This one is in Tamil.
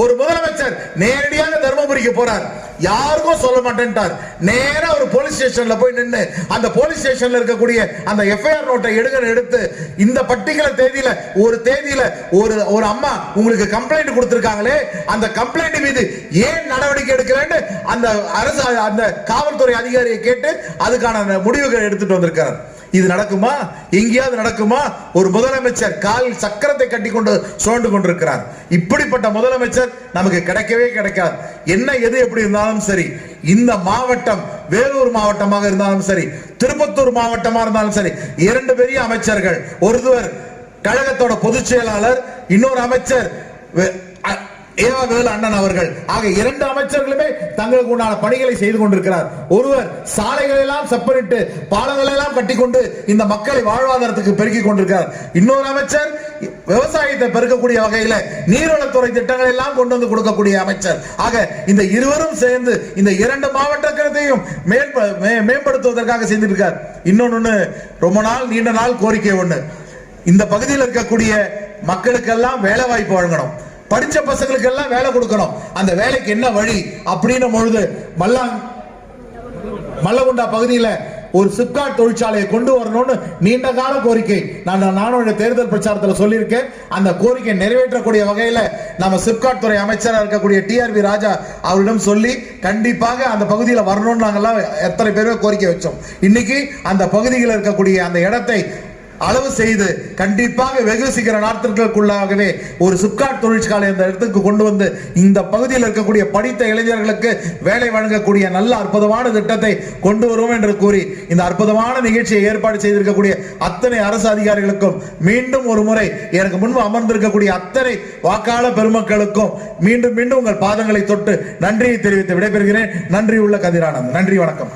ஒரு முதலமைச்சர் நேரடியாக தர்மபுரிக்கு போறார், யாருக்கும் சொல்ல மாட்டேன்ட்டார். நேரா ஒரு போலீஸ் ஸ்டேஷன்ல போய் நின்று அந்த போலீஸ் ஸ்டேஷன்ல இருக்கக்கூடிய அந்த எஃப்ஐஆர் நோட்டை எடுத்து இந்த பர்டிகுலர் தேதியில ஒரு அம்மா உங்களுக்கு கம்ப்ளைண்ட் கொடுத்திருக்காங்களே, அந்த கம்ப்ளைண்ட் மீது ஏன் நடவடிக்கை எடுக்கலன்னு அந்த அரசு அந்த காவல்துறை அதிகாரியை கேட்டு அதுக்கான முடிவுகள் எடுத்துட்டு வந்திருக்கார். இது நடக்குமா? எங்கேயாவது நடக்குமா? ஒரு முதலமைச்சர் காலில் சக்கரத்தை கட்டி கொண்டு சுழண்டு கொண்டிருக்கிறார். இப்படிப்பட்ட முதலமைச்சர் நமக்கு கிடைக்கவே கிடைக்காது. என்ன எது எப்படி இருந்தாலும் சரி, இந்த மாவட்டம் வேலூர் மாவட்டமாக இருந்தாலும் சரி, திருப்பத்தூர் மாவட்டமாக இருந்தாலும் சரி, இரண்டு பெரிய அமைச்சர்கள், ஒருவர் கழகத்தோட பொதுச் செயலாளர், இன்னொரு அமைச்சர் ஏவாவேலு அண்ணன் அவர்கள் ஆக இரண்டு அமைச்சர்களுமே தங்களுக்கு உண்டான பணிகளை செய்து கொண்டிருக்கிறார். ஒருவர் சாலைகள் எல்லாம் செப்பனிட்டு பாலங்கள் எல்லாம் கட்டிக்கொண்டு இந்த மக்களை வாழ்வாதாரத்துக்கு பெருக்கிக் கொண்டிருக்கிறார். இன்னொரு அமைச்சர் விவசாயத்தை பெருக்கக்கூடிய வகையில நீர்வளத்துறை திட்டங்கள் எல்லாம் கொண்டு வந்து கொடுக்கக்கூடிய அமைச்சர். ஆக இந்த இருவரும் சேர்ந்து இந்த இரண்டு மாவட்டத்தையும் மேம்படுத்துவதற்காக செய்திருக்கார். இன்னொன்னு ரொம்ப நாள் நீண்ட நாள் கோரிக்கை ஒண்ணு, இந்த பகுதியில் இருக்கக்கூடிய மக்களுக்கெல்லாம் வேலை வாய்ப்பு வழங்கணும், படிச்ச பசங்களுக்கு எல்லாம் வேலை கொடுக்கணும். அந்த வேலைக்கு என்ன வழி அப்படின்னு பொழுது மல்லகுண்டா பகுதியில் ஒரு சிப்காட் தொழிற்சாலையை கொண்டு வரணும்னு நீண்ட கால கோரிக்கை நானும் தேர்தல் பிரச்சாரத்தில் சொல்லியிருக்கேன். அந்த கோரிக்கை நிறைவேற்றக்கூடிய வகையில் நம்ம சிப்காட் துறை அமைச்சராக இருக்கக்கூடிய டிஆர்பி ராஜா அவரிடம் சொல்லி கண்டிப்பாக அந்த பகுதியில் வரணும்னு நாங்கெல்லாம் எத்தனை பேருமே கோரிக்கை வச்சோம். இன்னைக்கு அந்த பகுதியில் இருக்கக்கூடிய அந்த இடத்தை அளவு செய்து கண்டிப்பாக வெகு சீக்கிர நாட்களுக்குள்ளாகவே ஒரு சிப்காட் தொழிற்சாலை இந்த இடத்துக்கு கொண்டு வந்து இந்த பகுதியில் இருக்கக்கூடிய படித்த இளைஞர்களுக்கு வேலை வழங்கக்கூடிய நல்ல அற்புதமான திட்டத்தை கொண்டு வருவோம் என்று கூறி இந்த அற்புதமான நிகழ்ச்சியை ஏற்பாடு செய்திருக்கக்கூடிய அத்தனை அரசு அதிகாரிகளுக்கும் மீண்டும் ஒரு முறை எனக்கு முன்பு அமர்ந்திருக்கக்கூடிய அத்தனை வாக்காளர் பெருமக்களுக்கும் மீண்டும் மீண்டும் உங்கள் பாதங்களை தொட்டு நன்றியை தெரிவித்து விடைபெறுகிறேன். நன்றி உள்ள கதிரானந்த். நன்றி, வணக்கம்.